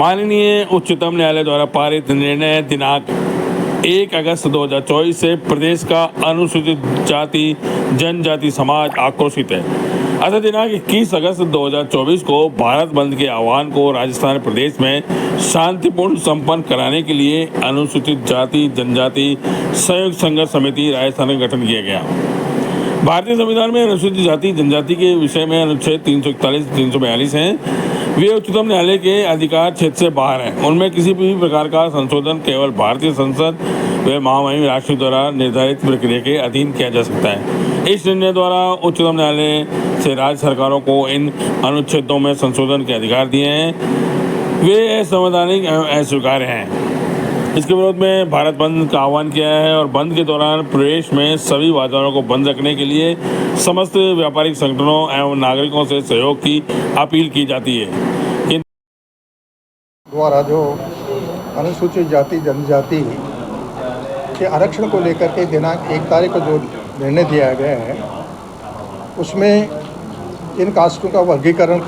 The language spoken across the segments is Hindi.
माननीय उच्चतम न्यायालय द्वारा पारित निर्णय दिनांक 1 अगस्त 2024 से प्रदेश का अनुसूचित जाति जनजाति समाज आक्रोशित है। अतः दिनांक 21 अगस्त 2024 को भारत बंद के आह्वान को राजस्थान प्रदेश में शांतिपूर्ण संपन्न कराने के लिए अनुसूचित जाति जनजाति संयुक्त संघर्ष समिति राजस्थान का गठन किया गया। भारतीय संविधान में अनुसूचित जाति जनजाति के विषय में अनुच्छेद 341-342 हैं। वे उच्चतम न्यायालय के अधिकार क्षेत्र से बाहर हैं। उनमें किसी भी प्रकार का संशोधन केवल भारतीय संसद व महामहिम राष्ट्र द्वारा निर्धारित प्रक्रिया के अधीन किया जा सकता है। इस निर्णय द्वारा उच्चतम न्यायालय से राज्य सरकारों को इन अनुच्छेदों में संशोधन के अधिकार दिए हैं। वे असंवैधानिक एवं अस्वीकार्य हैं। इसके विरोध में भारत बंद का आह्वान किया है और बंद के दौरान प्रदेश में सभी बाजारों को बंद रखने के लिए समस्त व्यापारिक संगठनों एवं नागरिकों से सहयोग की अपील की जाती है। द्वारा जो अनुसूचित जाति जनजाति के आरक्षण को लेकर के दिनांक 1 तारीख को जो निर्णय दिया गया है, उसमें इन कास्टों का वर्गीकरण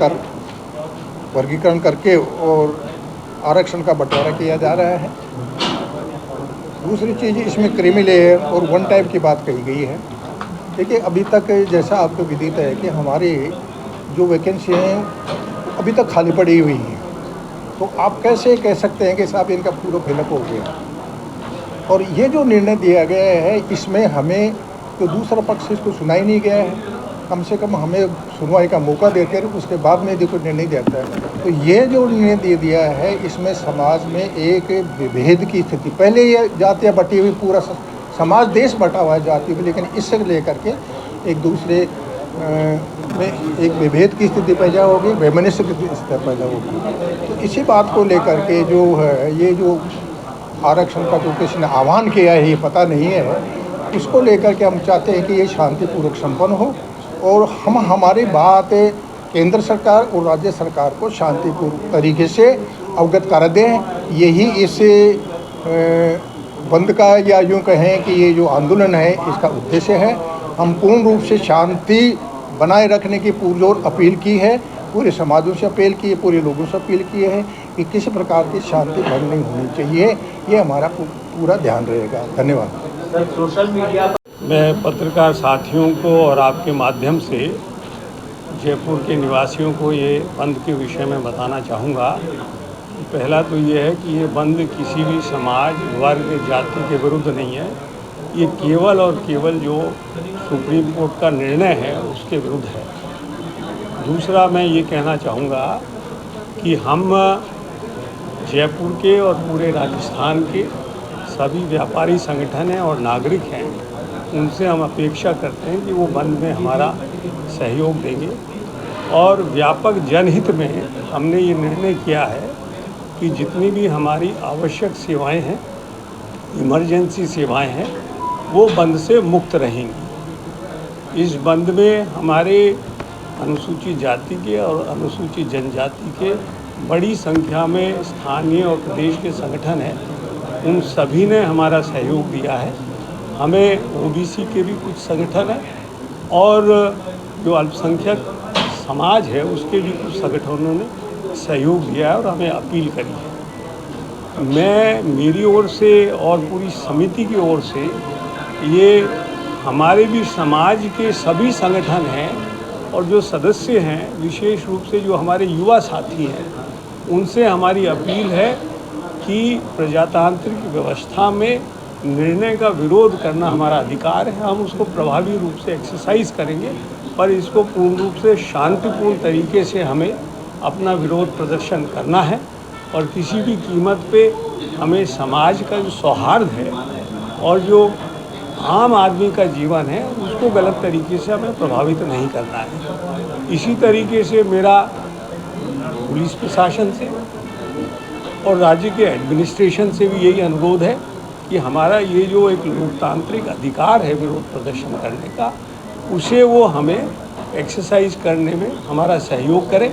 करके और आरक्षण का बंटवारा किया जा रहा है। दूसरी चीज़, इसमें क्रीमी लेयर और वन टाइप की बात कही गई है। देखिए, अभी तक जैसा आपको विदित है कि हमारी जो वैकेंसी हैं अभी तक खाली पड़ी हुई हैं, तो आप कैसे कह सकते हैं कि साहब इनका पूरा फिलअप हो गया। और ये जो निर्णय दिया गया है, इसमें हमें तो दूसरा पक्ष इसको सुना ही नहीं गया है। कम से कम हमें सुनवाई का मौका देकर उसके बाद में यदि कोई निर्णय देता है, तो ये जो निर्णय दे दिया है, इसमें समाज में एक विभेद की स्थिति, पहले ये जातियाँ बटी हुई, पूरा समाज देश बटा हुआ है जाति में, लेकिन इससे लेकर के एक दूसरे में एक विभेद की स्थिति पैदा होगी, वैमनस्य की स्थिति पैदा होगी। तो इसी बात को लेकर के जो है, ये जो आरक्षण का जो किसी ने आह्वान किया है, ये पता नहीं है, उसको लेकर के हम चाहते हैं कि ये शांतिपूर्वक संपन्न हो और हम हमारी बात केंद्र सरकार और राज्य सरकार को शांतिपूर्वक तरीके से अवगत कर दें। यही इस बंद का, या यूँ कहें कि ये जो आंदोलन है, इसका उद्देश्य है। हम पूर्ण रूप से शांति बनाए रखने की पुरजोर अपील की है, पूरे समाजों से अपील की है, पूरे लोगों से अपील की है कि किसी प्रकार की शांति भंग नहीं होनी चाहिए। ये हमारा पूरा ध्यान रहेगा। धन्यवाद। सोशल मीडिया पर मैं पत्रकार साथियों को और आपके माध्यम से जयपुर के निवासियों को ये बंद के विषय में बताना चाहूँगा। पहला तो ये है कि ये बंद किसी भी समाज, वर्ग, जाति के विरुद्ध नहीं है। ये केवल और केवल जो सुप्रीम कोर्ट का निर्णय है उसके विरुद्ध है। दूसरा, मैं ये कहना चाहूँगा कि हम जयपुर के और पूरे राजस्थान के सभी व्यापारी संगठन हैं और नागरिक हैं, उनसे हम अपेक्षा करते हैं कि वो बंद में हमारा सहयोग देंगे। और व्यापक जनहित में हमने ये निर्णय किया है कि जितनी भी हमारी आवश्यक सेवाएं हैं, इमरजेंसी सेवाएं हैं, वो बंद से मुक्त रहेंगी। इस बंद में हमारे अनुसूचित जाति के और अनुसूचित जनजाति के बड़ी संख्या में स्थानीय और प्रदेश के संगठन हैं, उन सभी ने हमारा सहयोग दिया है। हमें ओबीसी के भी कुछ संगठन हैं और जो अल्पसंख्यक समाज है उसके भी कुछ संगठनों ने सहयोग दिया है और हमें अपील करी है। मैं मेरी ओर से और पूरी समिति की ओर से, ये हमारे भी समाज के सभी संगठन हैं और जो सदस्य हैं, विशेष रूप से जो हमारे युवा साथी हैं, उनसे हमारी अपील है कि प्रजातांत्रिक व्यवस्था में निर्णय का विरोध करना हमारा अधिकार है। हम उसको प्रभावी रूप से एक्सरसाइज करेंगे, पर इसको पूर्ण रूप से शांतिपूर्ण तरीके से हमें अपना विरोध प्रदर्शन करना है और किसी भी कीमत पे हमें समाज का जो सौहार्द है और जो आम आदमी का जीवन है, उसको गलत तरीके से हमें प्रभावित नहीं करना है। इसी तरीके से मेरा पुलिस प्रशासन से और राज्य के एडमिनिस्ट्रेशन से भी यही अनुरोध है कि हमारा ये जो एक लोकतांत्रिक अधिकार है विरोध प्रदर्शन करने का, उसे वो हमें एक्सरसाइज करने में हमारा सहयोग करें